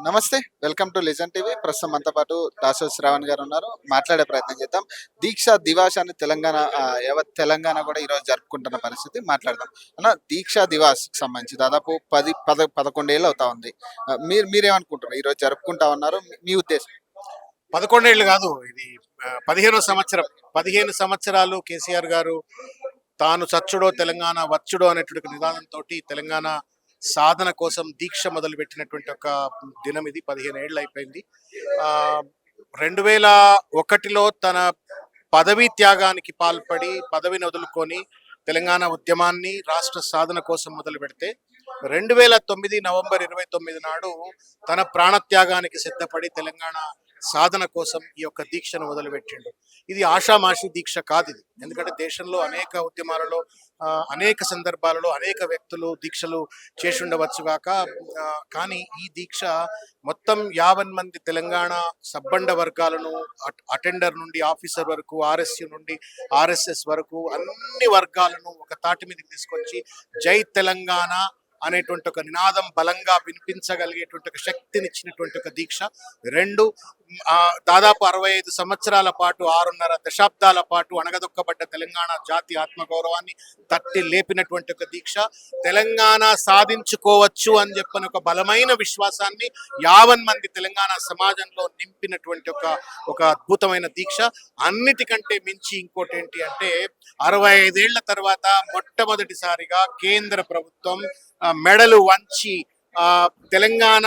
నమస్తే. Welcome to legend TV. ప్రస్తుతం మనతో పాటు దాసోజు శ్రావణ్ గారు ఉన్నారు. మాట్లాడే ప్రయత్నం చేద్దాం. దీక్ష దివాస్ అని యావత్ తెలంగాణ కూడా ఈరోజు జరుపుకుంటున్న పరిస్థితి మాట్లాడదాం. దీక్ష దివాస్‌కి సంబంధించి దాదాపు 11 ఏళ్ళు అవుతా ఉంది. మీరేమనుకుంటున్నారు? ఈరోజు జరుపుకుంటా ఉన్నారు. మీ ఉద్దేశం? 11 ఏళ్ళు కాదు, ఇది 15వ సంవత్సరం. 15 సంవత్సరాలు కేసీఆర్ గారు తాను చచ్చుడో తెలంగాణ వచ్చుడో అనేటువంటి నినాదంతో తెలంగాణ సాధన కోసం దీక్ష మొదలుపెట్టినటువంటి ఒక దినం ఇది. 15 ఏళ్ళు అయిపోయింది. 2001లో తన పదవీ త్యాగానికి పాల్పడి పదవిని వదులుకొని తెలంగాణ ఉద్యమాన్ని రాష్ట్ర సాధన కోసం మొదలు పెడితే 2009 నవంబర్ 29 నాడు తన ప్రాణత్యాగానికి సిద్ధపడి తెలంగాణ సాధన కోసం ఈ యొక్క దీక్షను మొదలుపెట్టిండు. ఇది ఆషామాషి దీక్ష కాదు ఇది. ఎందుకంటే దేశంలో అనేక ఉద్యమాలలో అనేక సందర్భాలలో అనేక వ్యక్తులు దీక్షలు చేసి ఉండవచ్చుగాక, కానీ ఈ దీక్ష మొత్తం 50 మంది తెలంగాణ సబ్బండ వర్గాలను అటెండర్ నుండి ఆఫీసర్ వరకు, ఆర్ఎస్యు నుండి ఆర్ఎస్ఎస్ వరకు అన్ని వర్గాలను ఒక తాటి మీదకి తీసుకొచ్చి జై తెలంగాణ అనేటువంటి ఒక నినాదం బలంగా వినిపించగలిగేటువంటి ఒక శక్తినిచ్చినటువంటి ఒక దీక్ష. రెండు, దాదాపు 65 సంవత్సరాల పాటు 6.5 దశాబ్దాల పాటు అణగదొక్కబడ్డ తెలంగాణ జాతి ఆత్మగౌరవాన్ని తట్టి లేపినటువంటి ఒక దీక్ష. తెలంగాణ సాధించుకోవచ్చు అని చెప్పిన ఒక బలమైన విశ్వాసాన్ని 50 మంది తెలంగాణ సమాజంలో నింపినటువంటి ఒక అద్భుతమైన దీక్ష. అన్నిటికంటే మించి ఇంకోటి ఏంటి అంటే 65 ఏళ్ల తర్వాత మొట్టమొదటిసారిగా కేంద్ర ప్రభుత్వం మెడలు వంచి తెలంగాణ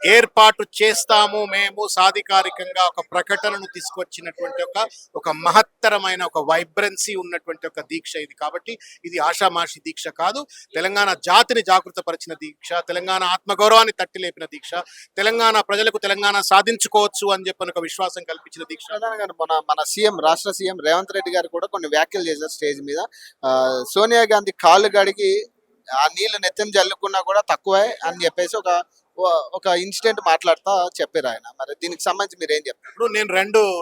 ఏర్పాటు చేస్తాము మేము సాధికారికంగా ఒక ప్రకటనను తీసుకొచ్చినటువంటి ఒక మహత్తరమైన ఒక వైబ్రెన్సీ ఉన్నటువంటి ఒక దీక్ష ఇది. కాబట్టి ఇది ఆషామాషి దీక్ష కాదు. తెలంగాణ జాతిని జాగృతపరిచిన దీక్ష, తెలంగాణ ఆత్మగౌరవాన్ని తట్టి లేపిన దీక్ష, తెలంగాణ ప్రజలకు తెలంగాణ సాధించుకోవచ్చు అని చెప్పిన ఒక విశ్వాసం కల్పించిన దీక్ష. మన రాష్ట్ర సీఎం రేవంత్ రెడ్డి గారు కూడా కొన్ని వ్యాఖ్యలు చేశారు స్టేజ్ మీద. సోనియా గాంధీ కాళ్ళు గడిగి ఆ నీళ్లు నెత్తిన జల్లుకున్నా కూడా తక్కువే అని చెప్పేసి ఒక ఇన్సిడెంట్ మాట్లాడుతా చెప్పారు ఆయన. మరి దీనికి సంబంధించి మీరు ఏం చెప్తారు? ఇప్పుడు నేను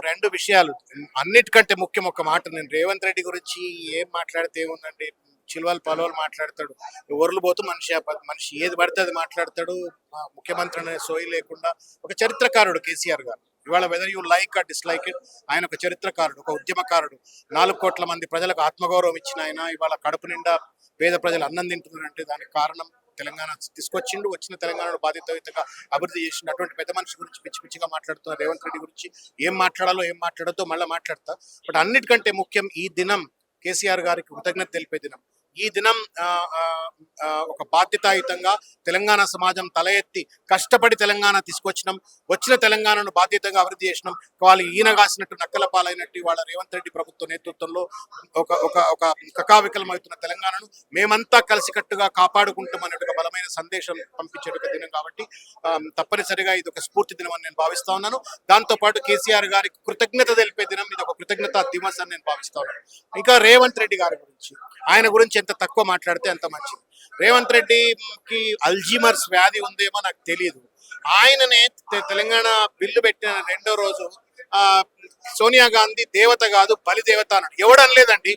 రెండు విషయాలు, అన్నిటికంటే ముఖ్యం ఒక మాట. నేను రేవంత్ రెడ్డి గురించి ఏం మాట్లాడితే ఏముందండి, చిల్వలు పలవలు మాట్లాడతాడు, ఒర్లు పోతూ మనిషి ఏది పడితే అది మాట్లాడతాడు. ముఖ్యమంత్రి అనే సోయి లేకుండా ఒక చరిత్రకారుడు కేసీఆర్ గారు. ఇవాళ whether you like are dislike it, ఆయన ఒక చరిత్రకారుడు, ఒక ఉద్యమకారుడు, 4 కోట్ల మంది ప్రజలకు ఆత్మగౌరవం ఇచ్చిన ఆయన ఇవాళ కడుపు నిండా పేద ప్రజలు అన్నం తింటున్నారంటే దానికి కారణం తెలంగాణ తీసుకొచ్చిండు. వచ్చిన తెలంగాణను బాధ్యతయుతంగా అభివృద్ధి చేసిన అటువంటి పెద్ద మనిషి గురించి పిచ్చి పిచ్చిగా మాట్లాడుతున్న రేవంత్ రెడ్డి గురించి ఏం మాట్లాడాలో ఏం మాట్లాడదో మళ్ళీ మాట్లాడతా. బట్ అన్నిటికంటే ముఖ్యం ఈ దినం కేసీఆర్ గారికి కృతజ్ఞత తెలిపే దినం. ఈ దినం ఒక బాధ్యతాయుతంగా తెలంగాణ సమాజం తల ఎత్తి కష్టపడి తెలంగాణ తీసుకొచ్చినాం, వచ్చిన తెలంగాణను బాధ్యతగా అభివృద్ధి చేసినాం. వాళ్ళు ఈయన కాసినట్టు నక్కల పాలైనట్టు వాళ్ళ రేవంత్ రెడ్డి ప్రభుత్వ నేతృత్వంలో ఒక కకావికలమవుతున్న తెలంగాణను మేమంతా కలిసికట్టుగా కాపాడుకుంటామనే ఒక బలమైన సందేశం పంపించే ఒక దినం. కాబట్టి తప్పనిసరిగా ఇది ఒక స్ఫూర్తి దినం అని నేను భావిస్తా ఉన్నాను. దాంతోపాటు కేసీఆర్ గారికి కృతజ్ఞత తెలిపే దినం, ఇది ఒక కృతజ్ఞత దివస్ అని నేను భావిస్తా ఉన్నాను. ఇంకా రేవంత్ రెడ్డి గారి గురించి, ఆయన గురించి ఎంత తక్కువ మాట్లాడితే అంత మంచిది. రేవంత్ రెడ్డికి అల్జీమర్స్ వ్యాధి ఉందేమో నాకు తెలియదు. ఆయననే తెలంగాణ బిల్లు పెట్టిన 2వ రోజు సోనియా గాంధీ దేవత కాదు బలిదేవత అన్నాడు. ఎవడు అనలేదండి.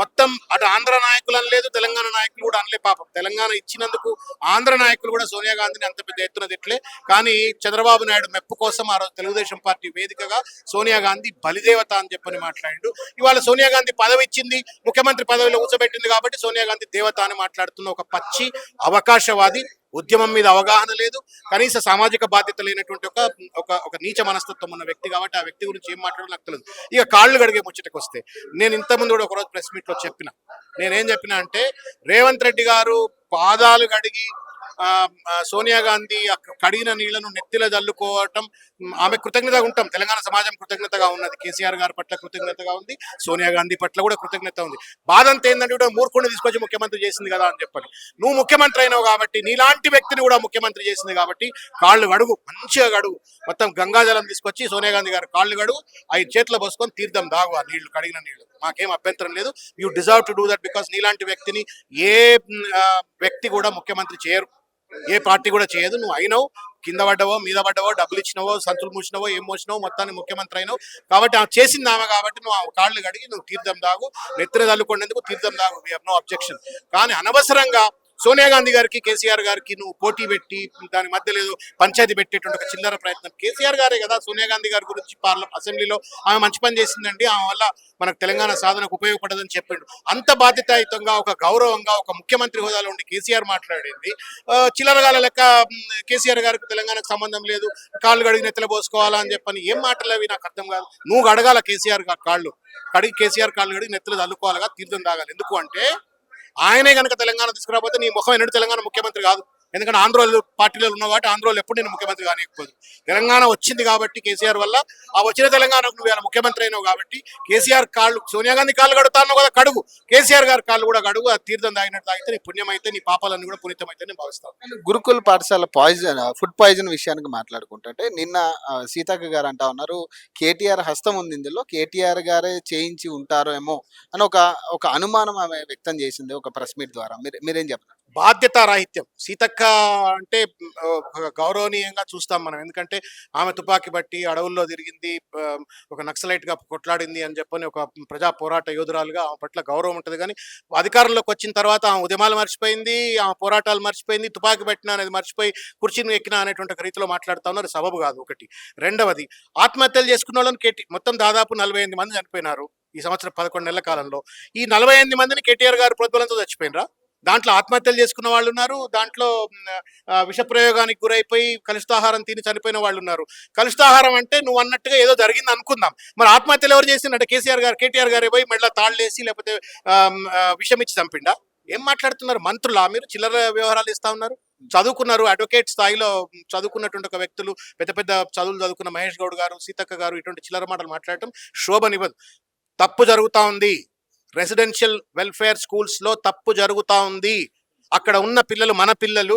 మొత్తం అటు ఆంధ్ర నాయకులు అనలేదు, తెలంగాణ నాయకులు కూడా అనలే. పాపం తెలంగాణ ఇచ్చినందుకు ఆంధ్ర నాయకులు కూడా సోనియా గాంధీని అంత పెద్ద ఎత్తున తిట్లే. కానీ చంద్రబాబు నాయుడు మెప్పు కోసం ఆ రోజు తెలుగుదేశం పార్టీ వేదికగా సోనియా గాంధీ బలిదేవత అని చెప్పని మాట్లాడిండు. ఇవాళ సోనియా గాంధీ పదవి ఇచ్చింది, ముఖ్యమంత్రి పదవిలో కూర్చోబెట్టింది కాబట్టి సోనియా గాంధీ దేవత అని మాట్లాడుతున్న ఒక పచ్చి అవకాశవాది. ఉద్యమం మీద అవగాహన లేదు, కనీస సామాజిక బాధ్యత లేనటువంటి ఒక నీచ మనస్తత్వం ఉన్న వ్యక్తి. కాబట్టి ఆ వ్యక్తి గురించి ఏం మాట్లాడాలో నాకు తెలియదు. ఇక కాళ్ళు గడిగే ముచ్చటకు వస్తే, నేను ఇంతకుముందు కూడా ఒకరోజు ప్రెస్ మీట్ లో నేనేం చెప్పినా అంటే, రేవంత్ రెడ్డి గారు పాదాలు కడిగి సోనియా గాంధీ కడిగిన నీళ్లను నెత్తిలో జల్లుకోవటం, ఆమె కృతజ్ఞతగా ఉంటాం. తెలంగాణ సమాజం కృతజ్ఞతగా ఉన్నది, కేసీఆర్ గారి పట్ల కృతజ్ఞతగా ఉంది, సోనియా గాంధీ పట్ల కూడా కృతజ్ఞత ఉంది. బాధ అంతా ఏంటంటే కూడా మూర్ఖుడిని తీసుకొచ్చి ముఖ్యమంత్రి చేసింది కదా అని చెప్పని. నువ్వు ముఖ్యమంత్రి అయినావు కాబట్టి, నీలాంటి వ్యక్తిని కూడా ముఖ్యమంత్రి చేసింది కాబట్టి కాళ్ళు గడుగు, మంచిగా గడుగు. మొత్తం గంగాజలం తీసుకొచ్చి సోనియా గాంధీ గారు కాళ్ళు గడుగు, 5 చేతిలో పోసుకొని తీర్థం దాగు. ఆ నీళ్లు కడిగిన నీళ్లు మాకేం అభ్యంతరం లేదు. You deserve to do that, because నీలాంటి వ్యక్తిని ఏ వ్యక్తి కూడా ముఖ్యమంత్రి చేయరు, ఏ పార్టీ కూడా చేయదు. నువ్వు అయినావు, కింద పడ్డవో మీద పడ్డవో, డబ్బులు ఇచ్చినవో, సంచులు మూసినవో, ఏం మోసినవో, మొత్తాన్ని ముఖ్యమంత్రి అయినావు. కాబట్టి ఆమె చేసింది ఆమె కాబట్టి నువ్వు ఆ కాళ్ళు కడిగి నువ్వు తీర్థం దాగు, నెత్తిన తల్లుకునేందుకు తీర్థం దాగు. We have no objection. కానీ అనవసరంగా సోనియా గాంధీ గారికి కేసీఆర్ గారికి నువ్వు పోటీ పెట్టి దాని మధ్యలో ఏదో పంచాయతీ పెట్టేటువంటి ఒక చిల్లర ప్రయత్నం. కేసీఆర్ గారే కదా సోనియా గాంధీ గారి గురించి అసెంబ్లీలో ఆమె మంచి పని చేసిందండి, ఆమె వల్ల మనకు తెలంగాణ సాధనకు ఉపయోగపడదని చెప్పిండు. అంత బాధ్యతాయుతంగా ఒక గౌరవంగా ఒక ముఖ్యమంత్రి హోదాలో ఉండి కేసీఆర్ మాట్లాడింది. చిల్లరగాల లెక్క కేసీఆర్ గారికి తెలంగాణకు సంబంధం లేదు, కాళ్ళు కడిగి నెత్తలు పోసుకోవాలా అని చెప్పని ఏం మాటలు అవి నాకు అర్థం కాదు. నువ్వు అడగాల కేసీఆర్ కాళ్ళు కడిగి, కేసీఆర్ కాళ్ళు కడిగి నెత్తలు చల్లుకోవాలిగా, తీర్థం తాగాలి. ఎందుకు అంటే ఆయనే కనుక తెలంగాణ తీసుకురాకపోతే నీ ముఖం ఎన్నడూ తెలంగాణ ముఖ్యమంత్రి కాదు. ఎందుకంటే ఆంధ్రోలు పార్టీలో ఉన్నావు కాబట్టి ఆంధ్రోలు ఎప్పుడు నేను ముఖ్యమంత్రి కానికపోదు. తెలంగాణ వచ్చింది కాబట్టి కేసీఆర్ వల్ల, ఆ వచ్చిన తెలంగాణకు నువ్వు ఇలా ముఖ్యమంత్రి అయినావు కాబట్టి కేసీఆర్ కాళ్ళు, సోనియా గాంధీ కాళ్ళు కడుగుతాను కదా కడుగు, కేసీఆర్ గారి కాళ్ళు కూడా కడుగు. ఆ తీర్థం తాగినట్టు తాగితే నీ పుణ్యం అయితే, నీ పాపాలన్నీ కూడా పునీతమైతే నేను భావిస్తాను. గురుకుల పాఠశాల ఫుడ్ పాయిజన్ విషయానికి మాట్లాడుకుంటుంటే నిన్న సీతక్క గారు అంటా ఉన్నారు, కేటీఆర్ హస్తం ఉంది ఇందులో, కేటీఆర్ గారే చేయించి ఉంటారేమో అని ఒక అనుమానం ఆమె వ్యక్తం చేసింది ఒక ప్రెస్ మీట్ ద్వారా. మీరేం చెప్తారు? బాధ్యతారాహిత్యం. సీతక్క అంటే గౌరవనీయంగా చూస్తాం మనం. ఎందుకంటే ఆమె తుపాకీ బట్టి అడవుల్లో తిరిగింది, ఒక నక్సలైట్ గా కొట్లాడింది అని చెప్పని ఒక ప్రజా పోరాట యోధురాలుగా ఆమె పట్ల గౌరవం ఉంటుంది. కానీ అధికారంలోకి వచ్చిన తర్వాత ఆమె ఉద్యమాలు మర్చిపోయింది, ఆమె పోరాటాలు మర్చిపోయింది, తుపాకీ పెట్టిన అనేది మర్చిపోయి కుర్చీని ఎక్కిన అనేటువంటి ఒక రీతిలో మాట్లాడుతూ ఉన్నారు. సబబు కాదు ఒకటి. రెండవది, ఆత్మహత్యలు చేసుకున్న వాళ్ళని మొత్తం దాదాపు 48 మంది చనిపోయినారు ఈ సంవత్సరం 11 నెలల కాలంలో. ఈ 48 మందిని కేటీఆర్ గారు ప్రోద్బలంతో చచ్చిపోయినరా? దాంట్లో ఆత్మహత్యలు చేసుకున్న వాళ్ళు ఉన్నారు, దాంట్లో విషప్రయోగానికి గురైపోయి కలుషితాహారం తిని చనిపోయిన వాళ్ళు ఉన్నారు. కలుషితాహారం అంటే నువ్వు అన్నట్టుగా ఏదో జరిగింది అనుకుందాం, మరి ఆత్మహత్యలు ఎవరు చేసిందంటే కేటీఆర్ గారే పోయి మెడలో తాళ్ళేసి లేకపోతే విషం ఇచ్చి చంపిండా? ఏం మాట్లాడుతున్నారు మంత్రులా మీరు? చిల్లర వ్యవహారాలు ఇస్తా ఉన్నారు. చదువుకున్నారు, అడ్వకేట్ స్థాయిలో చదువుకున్నటువంటి ఒక వ్యక్తులు, పెద్ద పెద్ద చదువులు చదువుకున్న మహేష్ గౌడ్ గారు, సీతక్క గారు ఇటువంటి చిల్లర మాటలు మాట్లాడటం శోభనివ్వదు. తప్పు జరుగుతా ఉంది. రెసిడెన్షియల్ వెల్ఫేర్ స్కూల్స్ లో తప్పు జరుగుతా ఉంది. అక్కడ ఉన్న పిల్లలు మన పిల్లలు,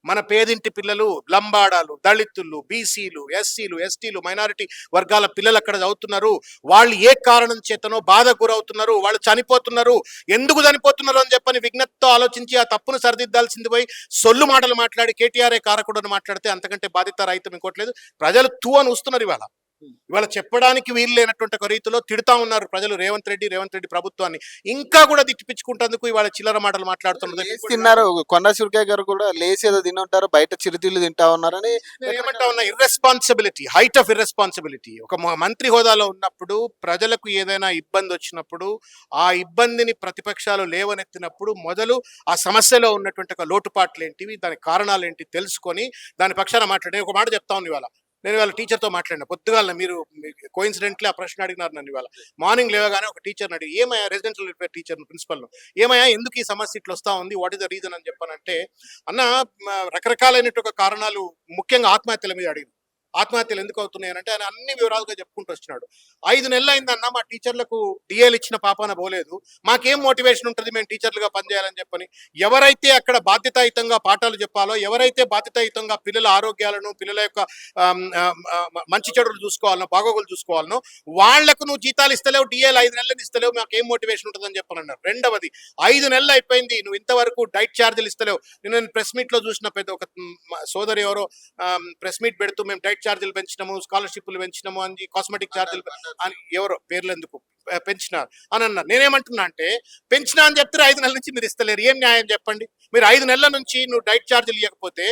మన పేదింటి పిల్లలు, లంబాడాలు, దళితులు, బీసీలు, ఎస్సీలు, ఎస్టీలు, మైనారిటీ వర్గాల పిల్లలు అక్కడ చదువుతున్నారు. వాళ్ళు ఏ కారణం చేతనో బాధకు గురవుతున్నారు, వాళ్ళు చనిపోతున్నారు. ఎందుకు చనిపోతున్నారు అని చెప్పని విజ్ఞతతో ఆలోచించి ఆ తప్పును సరిదిద్దాల్సింది పోయి సొల్లు మాటలు మాట్లాడి కేటీఆర్ఏ కారకుడు అని మాట్లాడితే అంతకంటే బాధిత రహితం ఇంకోట్లేదు. ప్రజలు తూ అని వస్తున్నారు. ఇవాళ చెప్పడానికి వీలు లేనటువంటి ఒక రీతిలో తిడుతా ఉన్నారు ప్రజలు రేవంత్ రెడ్డి ప్రభుత్వాన్ని. ఇంకా కూడా తిట్టిపించుకుంటేందుకు ఇవాళ చిల్లర మాటలు మాట్లాడుతున్నారు. తిన్నారు కొండ సుర్కే గారు కూడా లేచి ఏదో తింటారు, బయట చిరుతిళ్ళు తింటా ఉన్నారని ఏమంటా ఉన్నా. Irresponsibility, height of irresponsibility. ఒక మంత్రి హోదాలో ఉన్నప్పుడు ప్రజలకు ఏదైనా ఇబ్బంది వచ్చినప్పుడు, ఆ ఇబ్బందిని ప్రతిపక్షాలు లేవనెత్తినప్పుడు మొదలు ఆ సమస్యలో ఉన్నటువంటి ఒక లోటుపాట్లు ఏంటివి, దాని కారణాలు ఏంటి తెలుసుకొని దాని పక్షాన మాట్లాడే ఒక మాట చెప్తా ఉంది. నేను ఇవాళ టీచర్తో మాట్లాడినా పొద్దుగాల, మీరు కోయిన్సిడెంట్లీ ఆ ప్రశ్న అడిగినారు నన్ను. ఇవాళ మార్నింగ్ లేవగానే ఒక టీచర్ని అడిగి, ఏమయ్యా రెసిడెన్షియల్ వెల్ఫేర్ టీచర్ ప్రిన్సిపల్ను, ఏమయ్యా ఎందుకు ఈ సమస్య ఇట్లా వస్తూ ఉంది, వాట్ ఇస్ ద రీజన్ అని చెప్పానంటే, అన్న రకరకాలైనటువంటి కారణాలు, ముఖ్యంగా ఆత్మహత్యల మీద అడిగింది. ఆత్మహత్యలు ఎందుకు అవుతున్నాయి అంటే ఆయన అన్ని వివరాలుగా చెప్పుకుంటూ వచ్చినాడు. 5 నెలలు అయిందన్న మా టీచర్లకు డిఏలు ఇచ్చిన పాపాన పోలేదు, మాకేం మోటివేషన్ ఉంటుంది మేము టీచర్లుగా పనిచేయాలని చెప్పని. ఎవరైతే అక్కడ బాధ్యతాయుతంగా పాఠాలు చెప్పాలో, ఎవరైతే బాధ్యతాయుతంగా పిల్లల ఆరోగ్యాలను, పిల్లల యొక్క మంచి చెడులు చూసుకోవాలనో, బాగోగులు చూసుకోవాలనో వాళ్లకు నువ్వు జీతాలు ఇస్తలేవు, డిఏలు 5 నెలలు ఇస్తలేవు, మాకేం మోటివేషన్ ఉంటుందని చెప్పనన్నారు. రెండవది, 5 నెలలు అయిపోయింది, నువ్వు ఇంతవరకు డైట్ ఛార్జీలు ఇస్తలేవు. నేను ప్రెస్ మీట్ లో చూసిన పెద్ద ఒక సోదరి ఎవరో ప్రెస్ మీట్ పెడుతూ మేము డైట్ ఛార్జీలు పెంచినాము, స్కాలర్షిప్లు పెంచినాము అని, కాస్మెటిక్ ఛార్జీలు అని, ఎవరో పేర్లు ఎందుకు పెంచినారు అని అన్నారు. నేనేమంటున్నా అంటే, పెంచినా అని చెప్తే 5 నెలల నుంచి మీరు ఇస్తలేరు, ఏం న్యాయం చెప్పండి? మీరు 5 నెలల నుంచి నువ్వు డైట్ ఛార్జీలు ఇవ్వకపోతే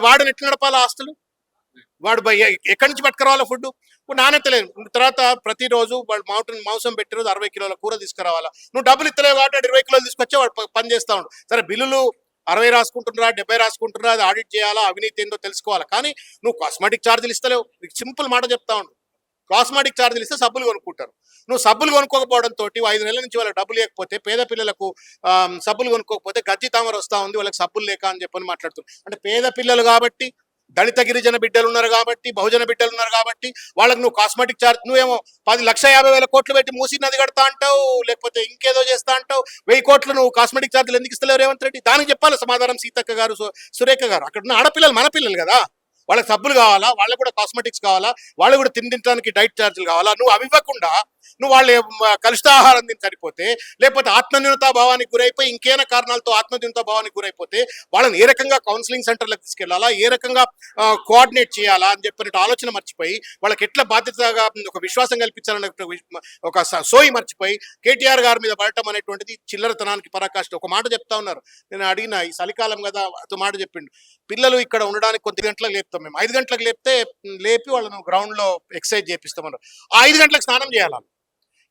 వాడిని ఎట్లా నడపాలా? ఆస్తులు వాడు ఎక్కడి నుంచి పట్టుకురావాలా? ఫుడ్ నానెత్తలేదు. తర్వాత ప్రతిరోజు వాడు మాంసం పెట్టిన రోజు 60 కిలోల కూర తీసుకురావాలా. నువ్వు డబ్బులు ఇస్తలేవు కాబట్టి 20 కిలోలు తీసుకొచ్చే వాడు పని చేస్తా ఉండు. సరే, బిల్లులు 60 రాసుకుంటున్నారా, 70 రాసుకుంటున్నారా, అది ఆడిట్ చేయాలా, అవినీతి ఏందో తెలుసుకోవాలా. కానీ నువ్వు కాస్మెటిక్ ఛార్జీలు ఇస్తలేవు. సింపుల్ మాట చెప్తా ఉండు, కాస్మెటిక్ ఛార్జీలు ఇస్తే సబ్బులు కొనుక్కుంటారు. నువ్వు సబ్బులు కొనుక్కోకపోవడంతో 5 నెలల నుంచి వాళ్ళకి డబ్బులు లేకపోతే, పేద పిల్లలకు సబ్బులు కొనుక్కోకపోతే గజ్జి తామర వస్తూ ఉంది, వాళ్ళకి సబ్బులు లేక అని చెప్పని మాట్లాడుతున్నారు. అంటే పేద పిల్లలు కాబట్టి, దళిత గిరిజన బిడ్డలు ఉన్నారు కాబట్టి, బహుజన బిడ్డలు ఉన్నారు కాబట్టి వాళ్ళకి నువ్వు కాస్మెటిక్ ఛార్జ్, నువ్వేమో 10,50,000 కోట్లు పెట్టి మూసి నది కడతా అంటావు, లేకపోతే ఇంకేదో చేస్తా అంటావు. 1000 కోట్లు నువ్వు కాస్మెటిక్ ఛార్జీలు ఎందుకు ఇస్తలేవు రేవంత్ రెడ్డి? దానికి చెప్పాలి సమాధానం సీతక్క గారు, సురేఖ గారు. అక్కడ ఉన్న ఆడపిల్లలు మన పిల్లలు కదా, వాళ్ళకి సబ్బులు కావాలా, వాళ్ళకు కూడా కాస్మెటిక్స్ కావాలా, వాళ్ళు కూడా తినడానికి డైట్ ఛార్జీలు కావాలా. నువ్వు అవి ఇవ్వకుండా నువ్వు వాళ్ళు కలుషితాహారం తిని సరిపోతే, లేకపోతే ఆత్మన్యూనతా భావానికి గురైపోయి ఇంకేమైనా కారణాలతో ఆత్మన్యూనతా భావానికి గురైపోతే వాళ్ళని ఏ రకంగా కౌన్సిలింగ్ సెంటర్లకు తీసుకెళ్లాలా, ఏ రకంగా కోఆర్డినేట్ చేయాలా అని చెప్పినట్టు ఆలోచన మర్చిపోయి, వాళ్ళకి ఎట్లా బాధ్యతగా ఒక విశ్వాసం కల్పించాలనే ఒక సోయి మర్చిపోయి కేటీఆర్ గారి మీద పడటం అనేటువంటిది చిల్లరతనానికి పరాకాష్ట. ఒక మాట చెప్తా ఉన్నారు, నేను అడిగిన ఈ చలికాలం కదా అతో మాట చెప్పిండు, పిల్లలు ఇక్కడ ఉండడానికి కొద్ది గంటలకు లేపుతాం మేము, 5 గంటలకు లేపి వాళ్ళను గ్రౌండ్ లో ఎక్సర్సైజ్ చేపిస్తామన్నారు. ఆ 5 గంటలకు స్నానం చేయాలి.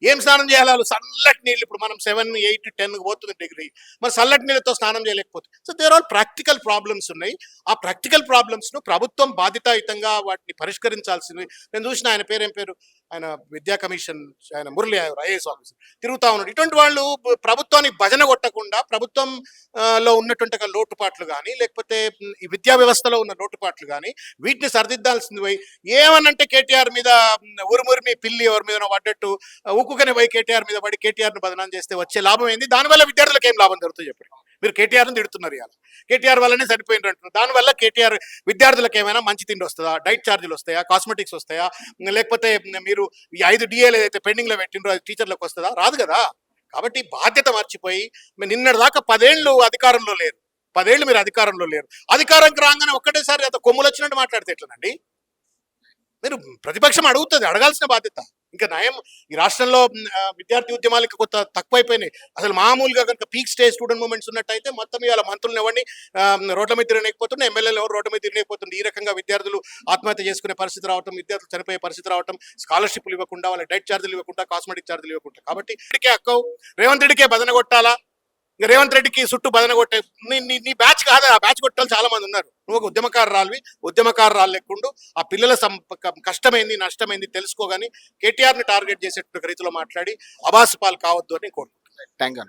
ఏం స్నానం చేయాలి? చల్లటి నీళ్ళు, ఇప్పుడు మనం 7, 8, 10 పోతుంది డిగ్రీ, మరి చల్లటి నీళ్ళతో స్నానం చేయలేకపోతే. So there all practical problems ఉన్నాయి. ఆ ప్రాక్టికల్ ప్రాబ్లమ్స్ ను ప్రభుత్వం బాధ్యతాయుతంగా వాటిని పరిష్కరించాల్సింది. నేను చూసిన ఆయన పేరు, ఏం పేరు, ఆయన విద్యా కమిషన్ ఆయన మురళి ఐఏఎస్ ఆఫీసర్ తిరుగుతా ఉన్నాడు. ఇటువంటి వాళ్ళు ప్రభుత్వానికి భజన కొట్టకుండా, ప్రభుత్వం లో ఉన్నటువంటి లోటుపాట్లు కానీ, లేకపోతే ఈ విద్యా వ్యవస్థలో ఉన్న లోటుపాట్లు కానీ వీటిని సరిదిద్దాల్సింది పోయి ఏమనంటే కేటీఆర్ మీద ఉరుమురిమి పిల్లి ఎవరి మీద పడ్డట్టు ఊకుకనే పోయి కేటీఆర్ మీద పడి కేటీఆర్ ను బదనాం చేస్తే వచ్చే లాభం ఏంది? దానివల్ల విద్యార్థులకు ఏం లాభం జరుగుతుంది చెప్పండి. మీరు కేటీఆర్ ను తిడుతున్నారు, ఇవాళ కేటీఆర్ వల్లనే సరిపోయినారు అంటున్నారు. దానివల్ల కేటీఆర్ విద్యార్థులకు ఏమైనా మంచి తిండి వస్తుందా, డైట్ ఛార్జీలు వస్తాయా, కాస్మెటిక్స్ వస్తాయా, లేకపోతే మీరు ఈ 5 డిఏలు ఏదైతే పెండింగ్ లో పెట్టినరో అది టీచర్లకు వస్తుందా? రాదు కదా. కాబట్టి బాధ్యత మర్చిపోయి నిన్నటి దాకా 10 ఏళ్ళు అధికారంలో లేరు, 10 ఏళ్ళు మీరు అధికారంలో లేరు, అధికారంకి రాగానే ఒక్కటేసారి అంత కొమ్ములు వచ్చినట్టు మాట్లాడితే ఎట్లనండి? మీరు ప్రతిపక్షం అడుగుతుంది, అడగాల్సిన బాధ్యత. ఇంకా నయం, ఈ రాష్ట్రంలో విద్యార్థి ఉద్యమాలకి కొత్త తక్కువైపోయినాయి. అసలు మామూలుగా కనుక పీక్ స్టేజ్ స్టూడెంట్ మూవ్మెంట్స్ ఉన్నట్టయితే మొత్తం ఇవాళ మంత్రులను ఎవరిని రోడ్ల మీద తిరగలేకపోతున్నారు, ఎమ్మెల్యేలు ఎవరు రోడ్ల మీద తిరగలేకపోతుంది. ఈ రకంగా విద్యార్థులు ఆత్మహత్య చేసుకునే పరిస్థితి రావటం, విద్యార్థులు చనిపోయే పరిస్థితి రావటం, స్కాలర్షిప్లు ఇవ్వకుండా, వాళ్ళ డైట్ ఛార్జీలు ఇవ్వకుండా, కాస్మెటిక్ ఛార్జీలు ఇవ్వకుండా. కాబట్టి అక్కవు రేవంత్ రెడ్డికే బదన కొట్టాలా, ఇంకా రేవంత్ రెడ్డికి చుట్టూ బదన కొట్టే నీ బ్యాచ్ కాదు. ఆ బ్యాచ్ కొట్టాలి చాలా మంది ఉన్నారు. నువ్వు ఒక ఉద్యమకారురాలు లేకుండా ఆ పిల్లల కష్టమైంది నష్టమైంది తెలుసుకోగాని కేటీఆర్ ని టార్గెట్ చేసేటువంటి రీతిలో మాట్లాడి అబాసుపాలు కావద్దు అని కోరుకుంటున్నాను. Thank you.